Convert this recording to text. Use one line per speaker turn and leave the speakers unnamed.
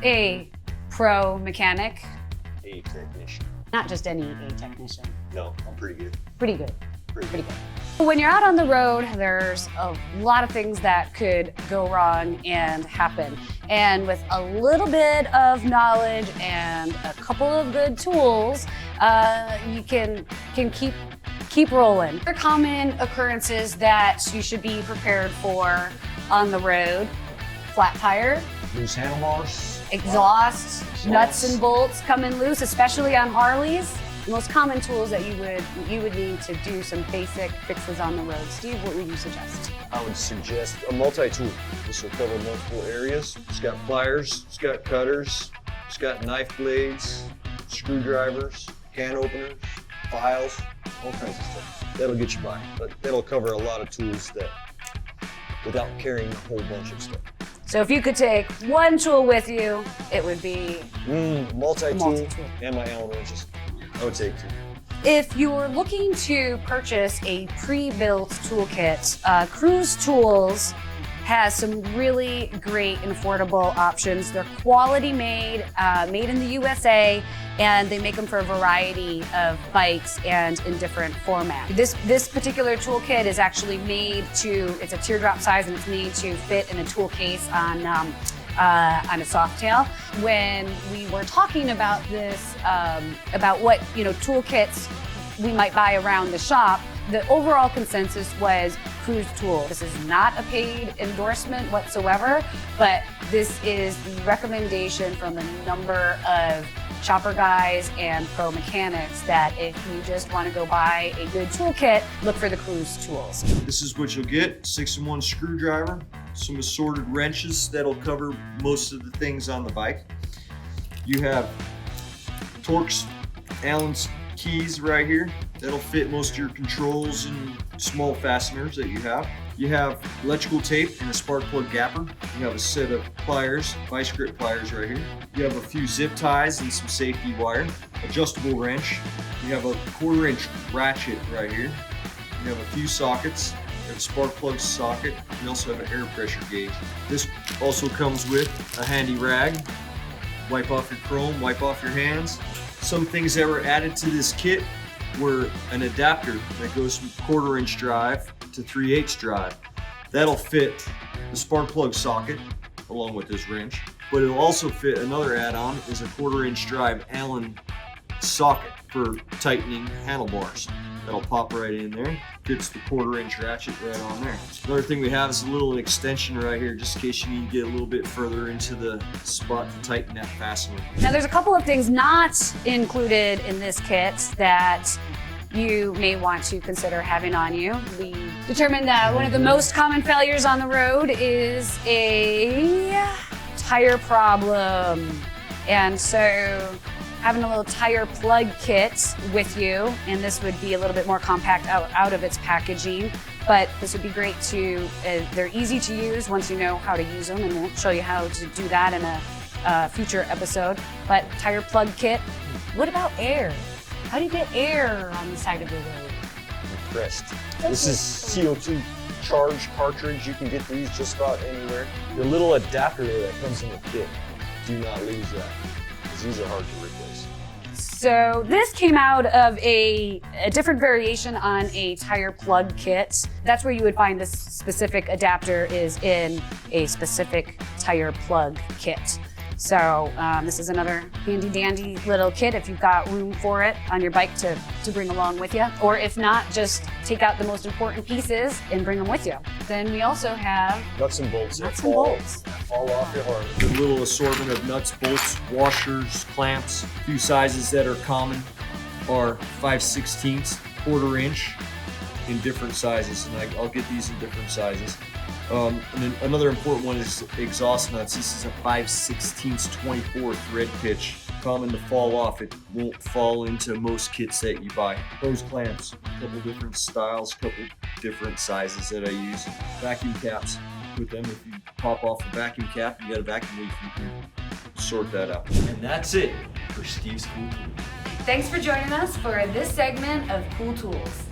a pro mechanic?
A technician.
Not just any a technician.
No, I'm pretty good.
Pretty good.
Pretty good.
When you're out on the road, there's a lot of things that could go wrong and happen. And with a little bit of knowledge and a couple of good tools, you can keep rolling. There are common occurrences that you should be prepared for on the road: flat tire,
Loose handlebars.
exhaust, nuts and bolts coming loose, especially on Harleys. The most common tools that you would need to do some basic fixes on the road. Steve, what would you suggest?
I would suggest a multi-tool. This will cover multiple areas. It's got pliers, it's got cutters, it's got knife blades, screwdrivers, can openers, files, all kinds of stuff. That'll get you by, but that'll cover a lot of tools that without carrying a whole bunch of stuff.
So if you could take one tool with you, it would be
Multi-tool and my Allen wrenches. I would take two.
If you're looking to purchase a pre-built toolkit, Cruise Tools has some really great and affordable options. They're quality made, made in the USA, and they make them for a variety of bikes and in different formats. This particular toolkit is actually made to, it's a teardrop size, and it's made to fit in a tool case on a soft tail. When we were talking about this, about what toolkits we might buy around the shop, the overall consensus was Cruise Tools. This is not a paid endorsement whatsoever, but this is the recommendation from a number of shopper guys and pro mechanics that if you just want to go buy a good toolkit, look for the Cruise Tools.
This is what you'll get: 6-in-1 screwdriver, some assorted wrenches that'll cover most of the things on the bike. You have Torx Allen's keys right here. That'll fit most of your controls and small fasteners that you have. You have electrical tape and a spark plug gapper. You have a set of pliers, vice grip pliers right here. You have a few zip ties and some safety wire. Adjustable wrench. You have a 1/4-inch ratchet right here. You have a few sockets. You have a spark plug socket. You also have an air pressure gauge. This also comes with a handy rag. Wipe off your chrome, wipe off your hands. Some things that were added to this kit were an adapter that goes from 1/4-inch drive to 3/8 drive. That'll fit the spark plug socket along with this wrench, but it'll also fit another add-on is a 1/4-inch drive Allen socket for tightening handlebars. That'll pop right in there. Fits the 1/4-inch ratchet right on there. Another thing we have is a little extension right here, just in case you need to get a little bit further into the spot to tighten that fastener.
Now there's a couple of things not included in this kit that you may want to consider having on you. We determined that one of the most common failures on the road is a tire problem. And so having a little tire plug kit with you, and this would be a little bit more compact out of its packaging, but this would be great to, they're easy to use once you know how to use them, and we'll show you how to do that in a future episode. But tire plug kit. What about air? How do you get air on the side of the road?
Impressed. This is CO2 charge cartridge. You can get these just about anywhere. The little adapter there that comes in the kit, do not lose that, because these are hard to replace.
So this came out of a different variation on a tire plug kit. That's where you would find this specific adapter is in a specific tire plug kit. So this is another handy dandy little kit if you've got room for it on your bike to bring along with you. Or if not, just take out the most important pieces and bring them with you. Then we also have
Nuts and bolts.
nuts and bolts.
Fall off your Harley.
A little assortment of nuts, bolts, washers, clamps. A few sizes that are common are 5/16, 1/4-inch in different sizes, and I'll get these in different sizes. And then another important one is exhaust nuts. This is a 5/16 24 thread pitch. Common to fall off. It won't fall into most kits that you buy. Hose clamps, a couple different styles, a couple different sizes that I use. Vacuum caps. With them, if you pop off the vacuum cap, you got a vacuum leak, you can sort that out. And that's it for Steve's Cool Tools.
Thanks for joining us for this segment of Cool Tools.